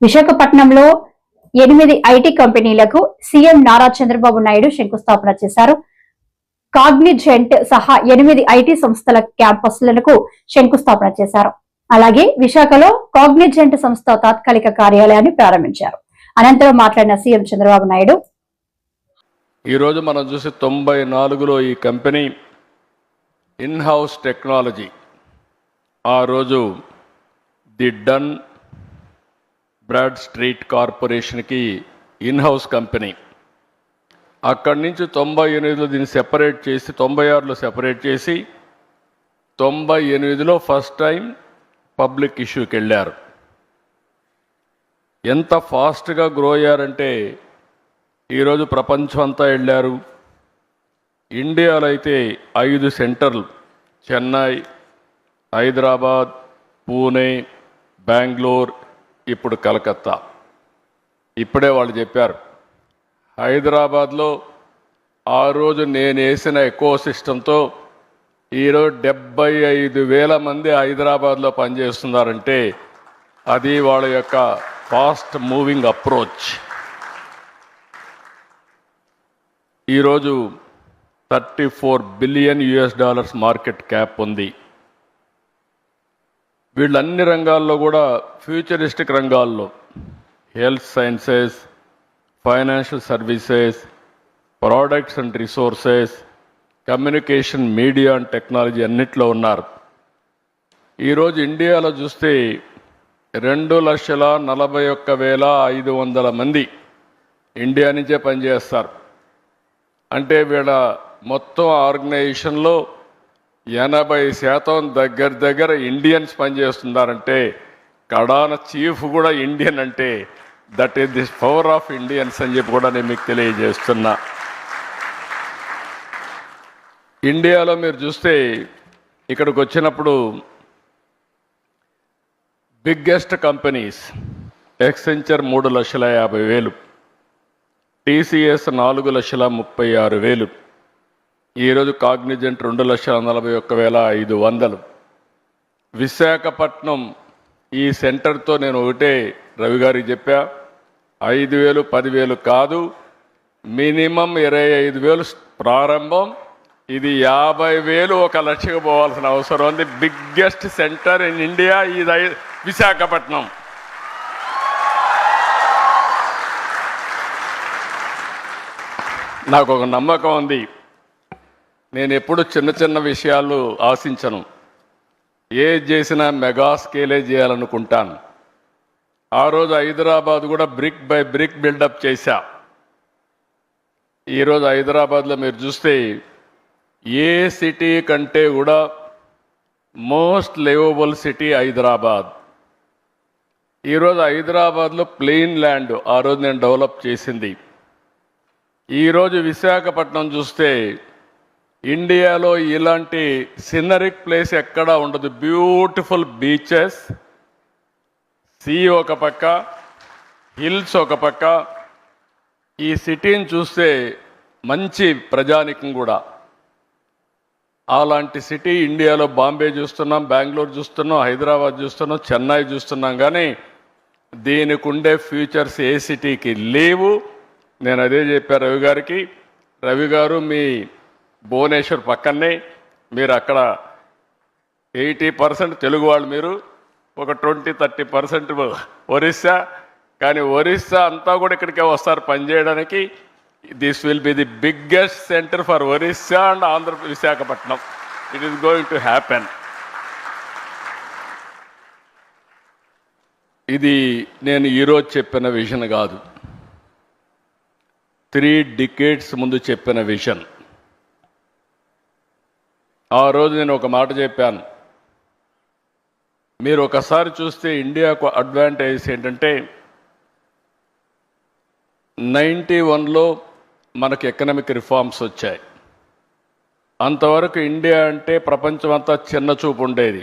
విశాఖపట్నంలో 8 ఐటీ కంపెనీలకు సీఎం నారా చంద్రబాబు నాయుడు శంకుస్థాపన చేశారు. కాగ్నిజెంట్ సహా 8 ఐటీ సంస్థల క్యాంపస్లకు శంకుస్థాపన చేశారు. అలాగే విశాఖలో కాగ్నిజెంట్ సంస్థ తాత్కాలిక కార్యాలయాన్ని ప్రారంభించారు. అనంతరం మాట్లాడిన సీఎం చంద్రబాబు నాయుడు, ఈ రోజు మనం చూసి 94లో ఈ కంపెనీ ఇన్ హౌస్ టెక్నాలజీ, ఆ రోజు ది డన్ బ్రాడ్ స్ట్రీట్ కార్పొరేషన్కి ఇన్ హౌస్ కంపెనీ. అక్కడి నుంచి 98లో దీన్ని సెపరేట్ చేసి 96లో సెపరేట్ చేసి 98లో ఫస్ట్ టైం పబ్లిక్ ఇష్యూకి వెళ్ళారు. ఎంత ఫాస్ట్గా గ్రో అయ్యారంటే ఈరోజు ప్రపంచం అంతా వెళ్ళారు. ఇండియాలో అయితే 5 సెంటర్లు, చెన్నై, హైదరాబాద్, పూణే, బెంగళూరు, ఇప్పుడు కలకత్తా. ఇప్పుడే వాళ్ళు చెప్పారు, హైదరాబాద్లో ఆ రోజు నేను వేసిన ఎకో సిస్టంతో ఈరోజు 75,000 మంది హైదరాబాద్లో పనిచేస్తున్నారంటే అది వాళ్ళ యొక్క ఫాస్ట్ మూవింగ్ అప్రోచ్. ఈరోజు $34 బిలియన్ మార్కెట్ క్యాప్ ఉంది. వీళ్ళు అన్ని రంగాల్లో కూడా ఫ్యూచరిస్టిక్ రంగాల్లో health sciences, financial services, products and resources, communication, media and technology అన్నిట్లో ఉన్నారు. ఈరోజు ఇండియాలో చూస్తే 2,41,500 మంది ఇండియా నుంచే పనిచేస్తారు. అంటే వీళ్ళ మొత్తం ఆర్గనైజేషన్లో 80% దగ్గర ఇండియన్స్ పనిచేస్తున్నారంటే కడాన చీఫ్ కూడా ఇండియన్ అంటే that is the power of Indians అని చెప్పి కూడా నేను మీకు తెలియజేస్తున్నా. ఇండియాలో మీరు చూస్తే ఇక్కడికి వచ్చినప్పుడు బిగ్గెస్ట్ కంపెనీస్ ఎక్సెంచర్ 3,50,000, టీసీఎస్ 4,36,000, ఈరోజు కాగ్నిజెంట్ 2,41,500. విశాఖపట్నం ఈ సెంటర్తో నేను ఒకటే రవి గారికి చెప్పా, 5,000, 10,000 కాదు, మినిమం 25,000 ప్రారంభం. ఇది 50,000 1 లక్షకు పోవాల్సిన అవసరం ఉంది. బిగ్గెస్ట్ సెంటర్ ఇన్ ఇండియా ఇది విశాఖపట్నం. నాకు ఒక నమ్మకం ఉంది. నేను ఎప్పుడు చిన్న చిన్న విషయాలు ఆశించను, ఏది చేసినా మెగా స్కేలే చేయాలనుకుంటాను. ఆ రోజు హైదరాబాద్ కూడా బ్రిక్ బై బ్రిక్ బిల్డప్ చేశా. ఈరోజు హైదరాబాద్లో మీరు చూస్తే ఏ సిటీ కంటే కూడా మోస్ట్ లివబుల్ సిటీ హైదరాబాద్. ఈరోజు హైదరాబాద్లో ప్లెయిన్ ల్యాండ్ ఆ రోజు నేను డెవలప్ చేసింది. ఈరోజు విశాఖపట్నం చూస్తే ఇండియాలో ఇలాంటి సినరిక్ ప్లేస్ ఎక్కడా ఉండదు. బ్యూటిఫుల్ బీచెస్, సీ ఒక పక్క, హిల్స్ ఒక పక్క. ఈ సిటీని చూస్తే మంచి ప్రజానికం కూడా. అలాంటి సిటీ ఇండియాలో బాంబే చూస్తున్నాం, బెంగళూరు చూస్తున్నాం, హైదరాబాద్ చూస్తున్నాం, చెన్నై చూస్తున్నాం. కానీ దీనికి ఉండే ఫ్యూచర్స్ ఏ సిటీకి లేవు. నేను అదే చెప్పాను రవి గారికి, రవి గారు మీ భువనేశ్వర్ పక్కనే, మీరు అక్కడ 80% తెలుగు వాళ్ళు, మీరు ఒక 20-30% ఒరిస్సా. కానీ ఒరిస్సా అంతా కూడా ఇక్కడికే వస్తారు పనిచేయడానికి. This will be the biggest centre for Orissa and Visakhapatnam. It is going to happen. ఇది నేను ఈరోజు చెప్పిన విజన్ కాదు, 3 డికేడ్స్ ముందు చెప్పిన విజన్. ఆ రోజు నేను ఒక మాట చెప్పాను, మీరు ఒకసారి చూస్తే ఇండియాకు అడ్వాంటేజ్ ఏంటంటే 91లో మనకు ఎకనామిక్ రిఫార్మ్స్ వచ్చాయి. అంతవరకు ఇండియా అంటే ప్రపంచం అంతా చిన్న చూపు ఉండేది.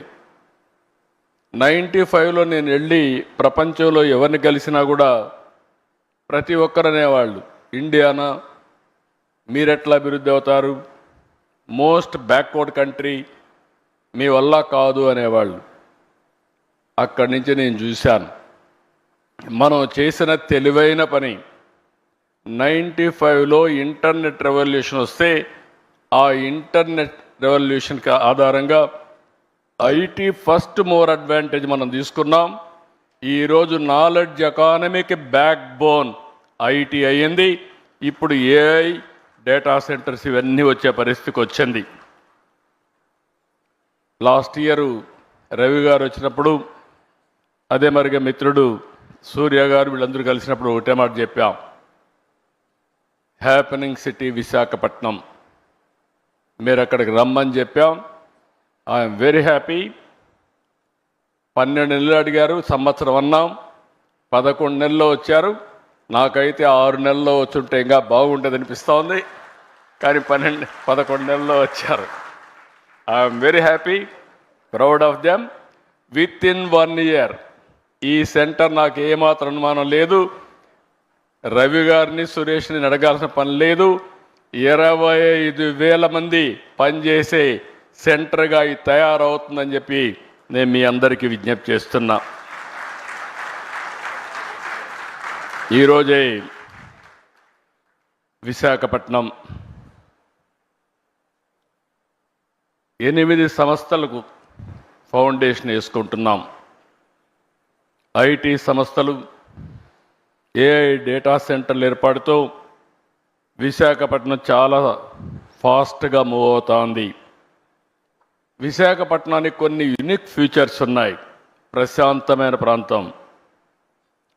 95లో నేను వెళ్ళి ప్రపంచంలో ఎవరిని కలిసినా కూడా ప్రతి ఒక్కరు అనేవాళ్ళు, ఇండియానా మీరెట్లా అభివృద్ధి అవుతారు, మోస్ట్ బ్యాక్వర్డ్ కంట్రీ, మీ వల్ల కాదు అనేవాళ్ళు. అక్కడి నుంచి నేను చూశాను మనం చేసిన తెలివైన పని 95లో ఇంటర్నెట్ రెవల్యూషన్ వస్తే ఆ ఇంటర్నెట్ రెవల్యూషన్కి ఆధారంగా ఐటీ ఫస్ట్ మోర్ అడ్వాంటేజ్ మనం తీసుకున్నాం. ఈరోజు నాలెడ్జ్ ఎకానమీకి బ్యాక్ బోన్ ఐటీ అయ్యింది. ఇప్పుడు ఏఐ, డేటా సెంటర్స్ ఇవన్నీ వచ్చే పరిస్థితికి వచ్చింది. లాస్ట్ ఇయర్ రవి గారు వచ్చినప్పుడు, అదే మరిగా మిత్రుడు సూర్య గారు వీళ్ళందరూ కలిసినప్పుడు ఒకటే మాట చెప్పాం, హ్యాపెనింగ్ సిటీ విశాఖపట్నం, మీరు అక్కడికి రమ్మని చెప్పాం. I'm very happy. 12 నెలలు అడిగారు, సంవత్సరం అన్నాం, 11 నెలల్లో వచ్చారు. నాకైతే 6 నెలల్లో వచ్చుంటే ఇంకా బాగుండేది అనిపిస్తూ ఉంది, కానీ 11 నెలల్లో వచ్చారు. I'm very happy, proud of them. With in 1 year ఈ సెంటర్ నాకు ఏమాత్రం అనుమానం లేదు, రవి గారిని సురేష్ని అడగాల్సిన పని లేదు, 25,000 మంది పనిచేసే సెంటర్గా ఇది తయారవుతుందని చెప్పి నేను మీ అందరికీ విజ్ఞప్తి చేస్తున్నా. ఈరోజే విశాఖపట్నం 8 సంస్థలకు ఫౌండేషన్ వేసుకుంటున్నాం. ఐటీ సంస్థలు, ఏఐ డేటా సెంటర్ల ఏర్పాటుతో విశాఖపట్నం చాలా ఫాస్ట్గా మూవ్ అవుతోంది. విశాఖపట్నానికి కొన్ని యూనిక్ ఫీచర్స్ ఉన్నాయి. ప్రశాంతమైన ప్రాంతం,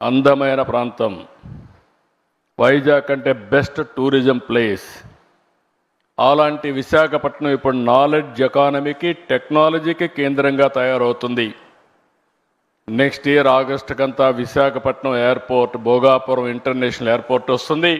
అందమైన ప్రాంతం, వైజాగ్ అంటే బెస్ట్ టూరిజం ప్లేస్. అలాంటి విశాఖపట్నం ఇప్పుడు నాలెడ్జ్ ఎకానమీకి, టెక్నాలజీకి కేంద్రంగా తయారవుతుంది. నెక్స్ట్ ఇయర్ ఆగస్టు కంతా Visakhapatnam airport, Bhogapuram international airport వస్తుంది.